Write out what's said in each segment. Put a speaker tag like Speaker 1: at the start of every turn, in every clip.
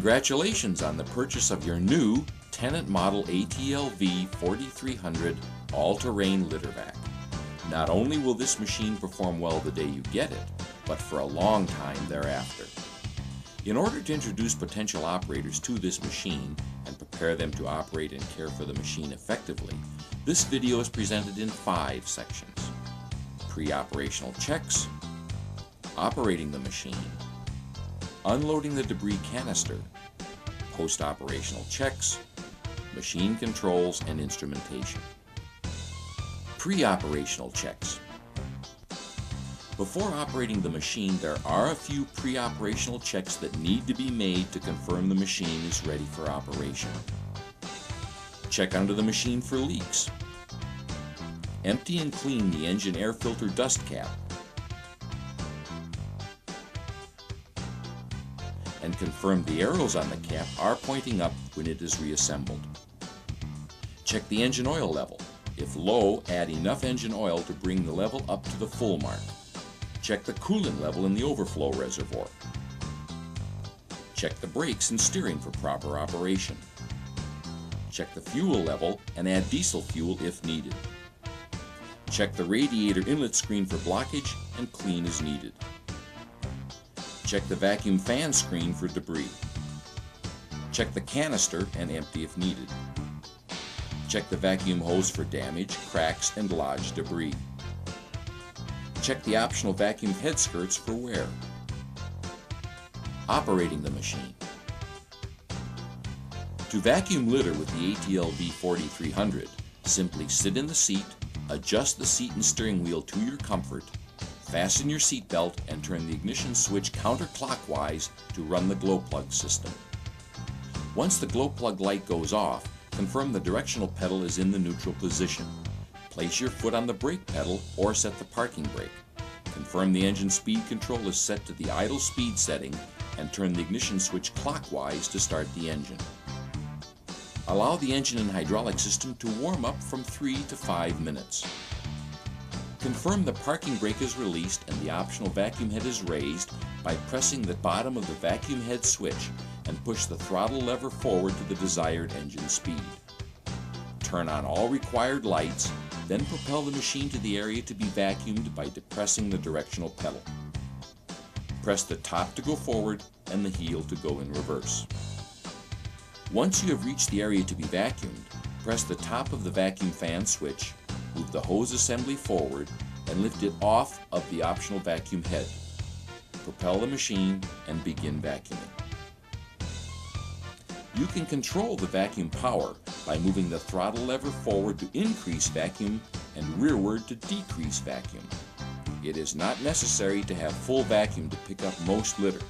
Speaker 1: Congratulations on the purchase of your new Tennant Model ATLV 4300 all-terrain litter vac. Not only will this machine perform well the day you get it, but for a long time thereafter. In order to introduce potential operators to this machine and prepare them to operate and care for the machine effectively, this video is presented in 5 sections. Pre-operational checks, operating the machine, unloading the debris canister, post-operational checks, machine controls and instrumentation. Pre-operational checks. Before operating the machine, there are a few pre-operational checks that need to be made to confirm the machine is ready for operation. Check under the machine for leaks. Empty and clean the engine air filter dust cap. And confirm the arrows on the cap are pointing up when it is reassembled. Check the engine oil level. If low, add enough engine oil to bring the level up to the full mark. Check the coolant level in the overflow reservoir. Check the brakes and steering for proper operation. Check the fuel level and add diesel fuel if needed. Check the radiator inlet screen for blockage and clean as needed. Check the vacuum fan screen for debris. Check the canister and empty if needed. Check the vacuum hose for damage, cracks, and lodged debris. Check the optional vacuum head skirts for wear. Operating the machine. To vacuum litter with the ATLV 4300, simply sit in the seat, adjust the seat and steering wheel to your comfort, fasten your seat belt, and turn the ignition switch counterclockwise to run the glow plug system. Once the glow plug light goes off, confirm the directional pedal is in the neutral position. Place your foot on the brake pedal or set the parking brake. Confirm the engine speed control is set to the idle speed setting and turn the ignition switch clockwise to start the engine. Allow the engine and hydraulic system to warm up from 3 to 5 minutes. Confirm the parking brake is released and the optional vacuum head is raised by pressing the bottom of the vacuum head switch and push the throttle lever forward to the desired engine speed. Turn on all required lights, then propel the machine to the area to be vacuumed by depressing the directional pedal. Press the top to go forward and the heel to go in reverse. Once you have reached the area to be vacuumed, press the top of the vacuum fan switch, move the hose assembly forward, and lift it off of the optional vacuum head. Propel the machine and begin vacuuming. You can control the vacuum power by moving the throttle lever forward to increase vacuum and rearward to decrease vacuum. It is not necessary to have full vacuum to pick up most litter.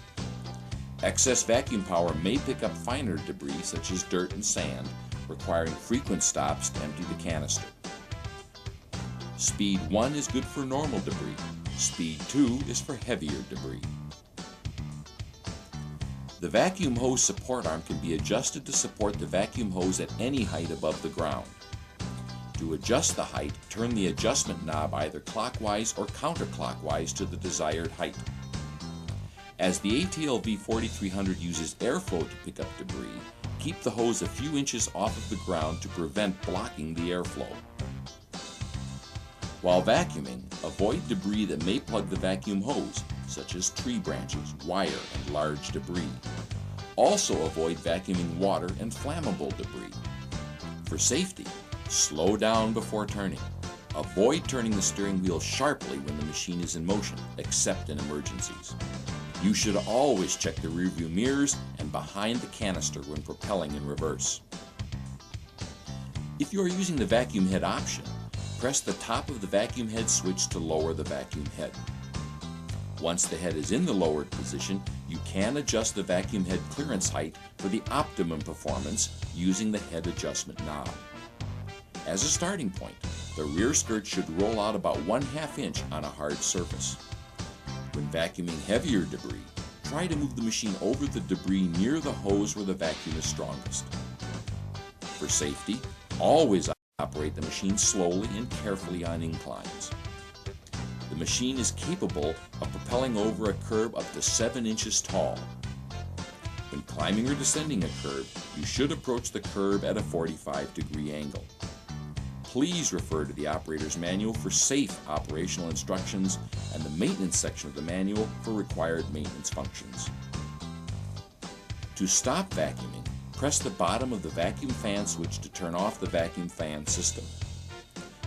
Speaker 1: Excess vacuum power may pick up finer debris such as dirt and sand, requiring frequent stops to empty the canister. Speed 1 is good for normal debris. Speed 2 is for heavier debris. The vacuum hose support arm can be adjusted to support the vacuum hose at any height above the ground. To adjust the height, turn the adjustment knob either clockwise or counterclockwise to the desired height. As the ATLV 4300 uses airflow to pick up debris, keep the hose a few inches off of the ground to prevent blocking the airflow. While vacuuming, avoid debris that may plug the vacuum hose, such as tree branches, wire, and large debris. Also avoid vacuuming water and flammable debris. For safety, slow down before turning. Avoid turning the steering wheel sharply when the machine is in motion, except in emergencies. You should always check the rearview mirrors and behind the canister when propelling in reverse. If you are using the vacuum head option, press the top of the vacuum head switch to lower the vacuum head. Once the head is in the lowered position, you can adjust the vacuum head clearance height for the optimum performance using the head adjustment knob. As a starting point, the rear skirt should roll out about 1/2 inch on a hard surface. When vacuuming heavier debris, try to move the machine over the debris near the hose where the vacuum is strongest. For safety, always operate the machine slowly and carefully on inclines. The machine is capable of propelling over a curb up to 7 inches tall. When climbing or descending a curb, you should approach the curb at a 45-degree angle. Please refer to the operator's manual for safe operational instructions and the maintenance section of the manual for required maintenance functions. To stop vacuuming, press the bottom of the vacuum fan switch to turn off the vacuum fan system.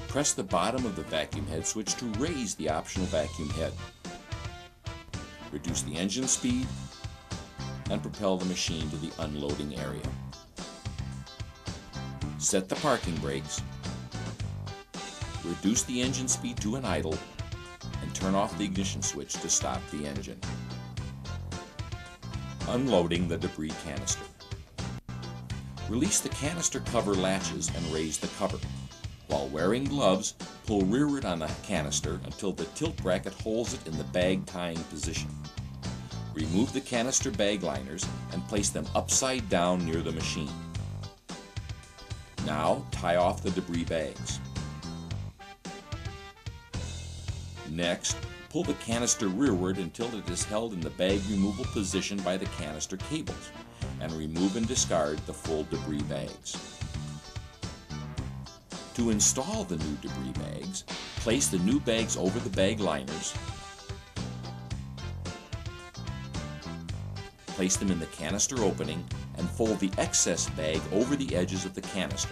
Speaker 1: Press the bottom of the vacuum head switch to raise the optional vacuum head. Reduce the engine speed and propel the machine to the unloading area. Set the parking brakes. Reduce the engine speed to an idle and turn off the ignition switch to stop the engine. Unloading the debris canister. Release the canister cover latches and raise the cover. While wearing gloves, pull rearward on the canister until the tilt bracket holds it in the bag tying position. Remove the canister bag liners and place them upside down near the machine. Now tie off the debris bags. Next, pull the canister rearward until it is held in the bag removal position by the canister cables, and remove and discard the full debris bags. To install the new debris bags, place the new bags over the bag liners, place them in the canister opening, and fold the excess bag over the edges of the canister.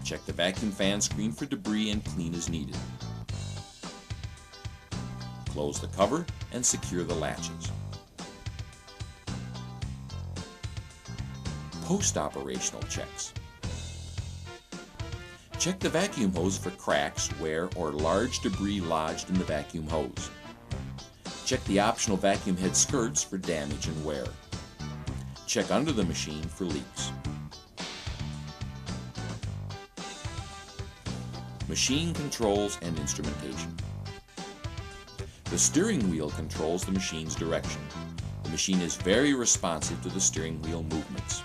Speaker 1: Check the vacuum fan screen for debris and clean as needed. Close the cover and secure the latches. Post-operational checks. Check the vacuum hose for cracks, wear, or large debris lodged in the vacuum hose. Check the optional vacuum head skirts for damage and wear. Check under the machine for leaks. Machine controls and instrumentation. The steering wheel controls the machine's direction. The machine is very responsive to the steering wheel movements.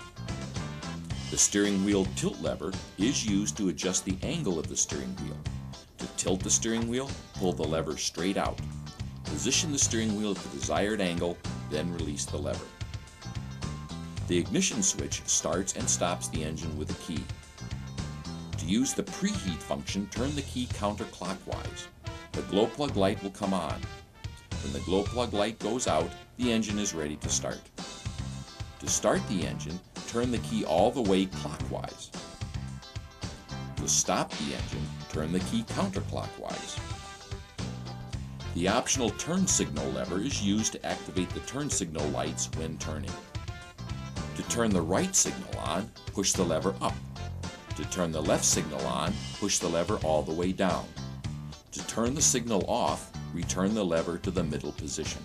Speaker 1: The steering wheel tilt lever is used to adjust the angle of the steering wheel. To tilt the steering wheel, pull the lever straight out. Position the steering wheel at the desired angle, then release the lever. The ignition switch starts and stops the engine with a key. To use the preheat function, turn the key counterclockwise. The glow plug light will come on. When the glow plug light goes out, the engine is ready to start. To start the engine, turn the key all the way clockwise. To stop the engine, turn the key counterclockwise. The optional turn signal lever is used to activate the turn signal lights when turning. To turn the right signal on, push the lever up. To turn the left signal on, push the lever all the way down. To turn the signal off, return the lever to the middle position.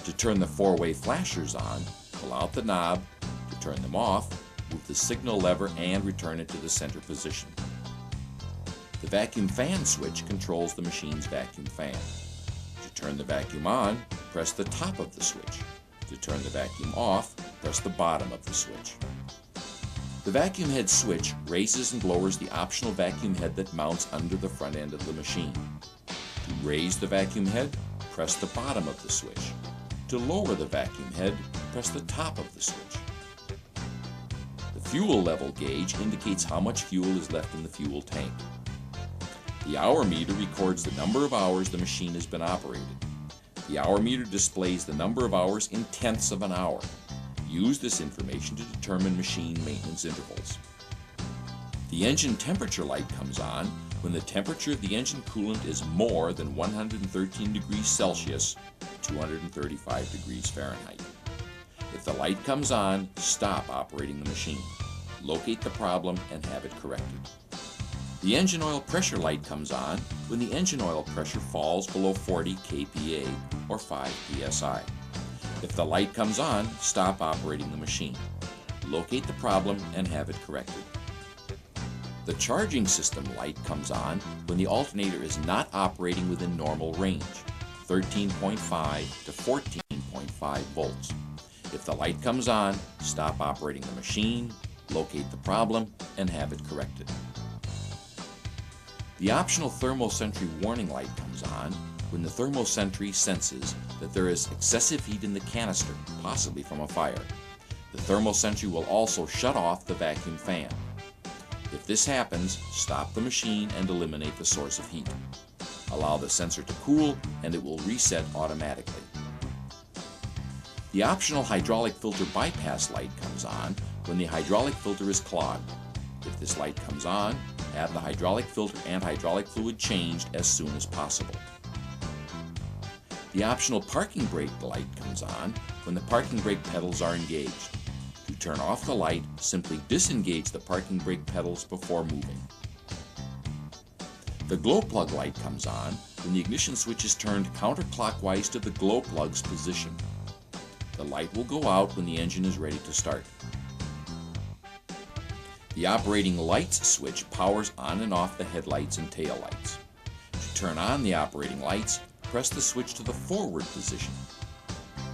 Speaker 1: To turn the four-way flashers on, pull out the knob. To turn them off, move the signal lever and return it to the center position. The vacuum fan switch controls the machine's vacuum fan. To turn the vacuum on, press the top of the switch. To turn the vacuum off, press the bottom of the switch. The vacuum head switch raises and lowers the optional vacuum head that mounts under the front end of the machine. To raise the vacuum head, press the bottom of the switch. To lower the vacuum head, press the top of the switch. The fuel level gauge indicates how much fuel is left in the fuel tank. The hour meter records the number of hours the machine has been operated. The hour meter displays the number of hours in tenths of an hour. Use this information to determine machine maintenance intervals. The engine temperature light comes on when the temperature of the engine coolant is more than 113 degrees Celsius, 235 degrees Fahrenheit. If the light comes on, stop operating the machine. Locate the problem and have it corrected. The engine oil pressure light comes on when the engine oil pressure falls below 40 kPa or 5 psi. If the light comes on, stop operating the machine. Locate the problem and have it corrected. The charging system light comes on when the alternator is not operating within normal range, 13.5 to 14.5 volts. If the light comes on, stop operating the machine, locate the problem, and have it corrected. The optional thermosentry warning light comes on when the thermosentry senses that there is excessive heat in the canister, possibly from a fire. The thermosentry will also shut off the vacuum fan. If this happens, stop the machine and eliminate the source of heat. Allow the sensor to cool and it will reset automatically. The optional hydraulic filter bypass light comes on when the hydraulic filter is clogged. If this light comes on, have the hydraulic filter and hydraulic fluid changed as soon as possible. The optional parking brake light comes on when the parking brake pedals are engaged. To turn off the light, simply disengage the parking brake pedals before moving. The glow plug light comes on when the ignition switch is turned counterclockwise to the glow plug's position. The light will go out when the engine is ready to start. The operating lights switch powers on and off the headlights and tail lights. To turn on the operating lights, press the switch to the forward position.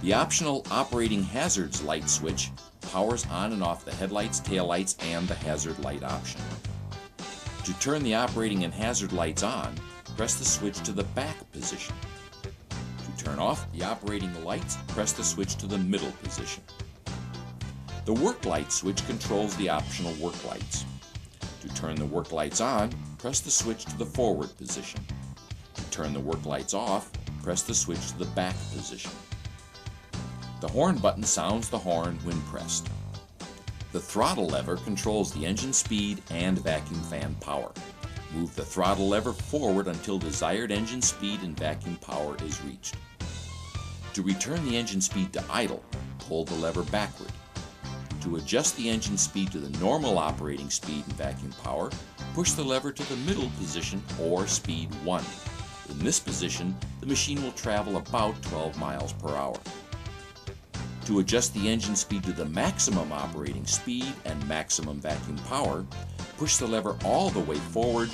Speaker 1: The optional operating hazards light switch powers on and off the headlights, taillights, and the hazard light option. To turn the operating and hazard lights on, press the switch to the back position. To turn off the operating lights, press the switch to the middle position. The work light switch controls the optional work lights. To turn the work lights on, press the switch to the forward position. To turn the work lights off, press the switch to the back position. The horn button sounds the horn when pressed. The throttle lever controls the engine speed and vacuum fan power. Move the throttle lever forward until desired engine speed and vacuum power is reached. To return the engine speed to idle, pull the lever backward. To adjust the engine speed to the normal operating speed and vacuum power, push the lever to the middle position or speed 1. In this position, the machine will travel about 12 miles per hour. To adjust the engine speed to the maximum operating speed and maximum vacuum power, push the lever all the way forward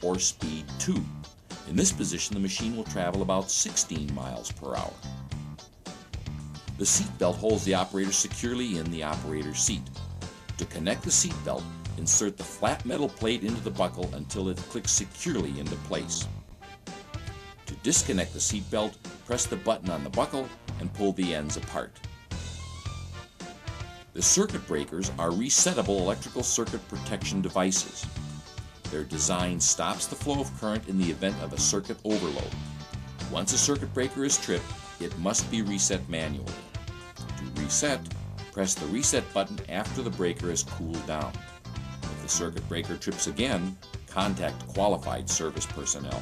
Speaker 1: or speed 2. In this position, the machine will travel about 16 miles per hour. The seat belt holds the operator securely in the operator's seat. To connect the seat belt, insert the flat metal plate into the buckle until it clicks securely into place. To disconnect the seat belt, press the button on the buckle and pull the ends apart. The circuit breakers are resettable electrical circuit protection devices. Their design stops the flow of current in the event of a circuit overload. Once a circuit breaker is tripped, it must be reset manually. To reset, press the reset button after the breaker has cooled down. If the circuit breaker trips again, contact qualified service personnel.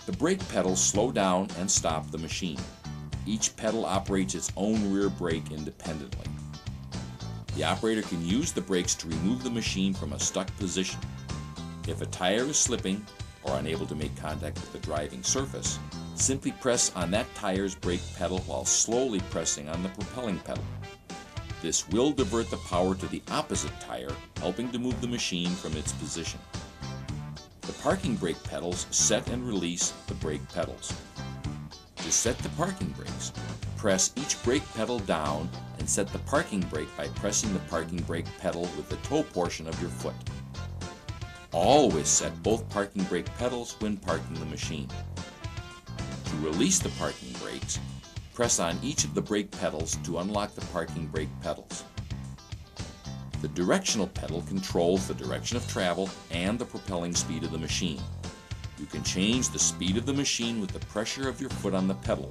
Speaker 1: The brake pedals slow down and stop the machine. Each pedal operates its own rear brake independently. The operator can use the brakes to remove the machine from a stuck position. If a tire is slipping or unable to make contact with the driving surface, simply press on that tire's brake pedal while slowly pressing on the propelling pedal. This will divert the power to the opposite tire, helping to move the machine from its position. The parking brake pedals set and release the brake pedals. To set the parking brakes, press each brake pedal down and set the parking brake by pressing the parking brake pedal with the toe portion of your foot. Always set both parking brake pedals when parking the machine. To release the parking brakes, press on each of the brake pedals to unlock the parking brake pedals. The directional pedal controls the direction of travel and the propelling speed of the machine. You can change the speed of the machine with the pressure of your foot on the pedal.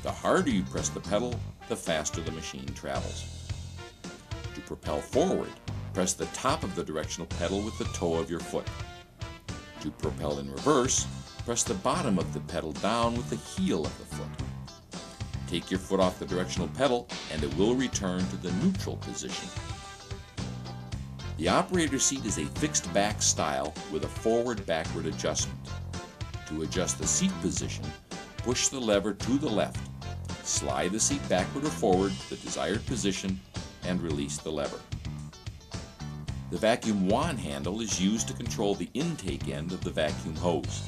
Speaker 1: The harder you press the pedal, the faster the machine travels. To propel forward, press the top of the directional pedal with the toe of your foot. To propel in reverse, press the bottom of the pedal down with the heel of the foot. Take your foot off the directional pedal and it will return to the neutral position. The operator seat is a fixed back style with a forward-backward adjustment. To adjust the seat position, push the lever to the left, slide the seat backward or forward to the desired position, and release the lever. The vacuum wand handle is used to control the intake end of the vacuum hose.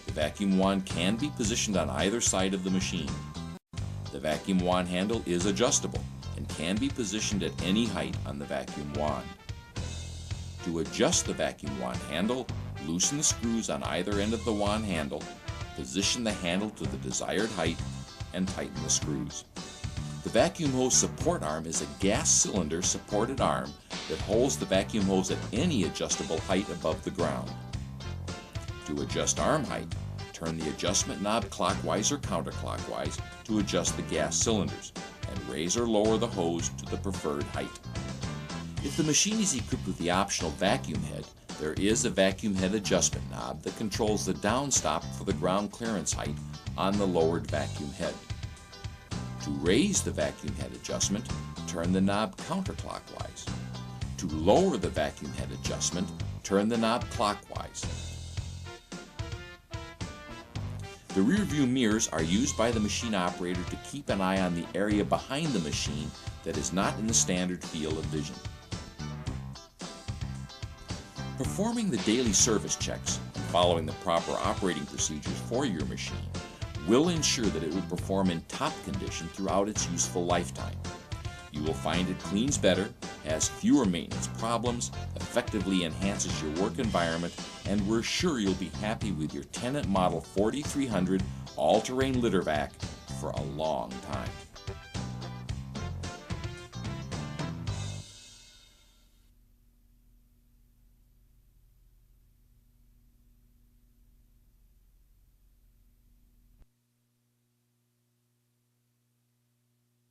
Speaker 1: The vacuum wand can be positioned on either side of the machine. The vacuum wand handle is adjustable and can be positioned at any height on the vacuum wand. To adjust the vacuum wand handle, loosen the screws on either end of the wand handle, position the handle to the desired height, and tighten the screws. The vacuum hose support arm is a gas cylinder supported arm that holds the vacuum hose at any adjustable height above the ground. To adjust arm height, turn the adjustment knob clockwise or counterclockwise to adjust the gas cylinders, and raise or lower the hose to the preferred height. If the machine is equipped with the optional vacuum head, there is a vacuum head adjustment knob that controls the downstop for the ground clearance height on the lowered vacuum head. To raise the vacuum head adjustment, turn the knob counterclockwise. To lower the vacuum head adjustment, turn the knob clockwise. The rear view mirrors are used by the machine operator to keep an eye on the area behind the machine that is not in the standard field of vision. Performing the daily service checks and following the proper operating procedures for your machine will ensure that it will perform in top condition throughout its useful lifetime. You will find it cleans better, has fewer maintenance problems, effectively enhances your work environment, and we're sure you'll be happy with your Tennant Model 4300 all-terrain litter vac for a long time.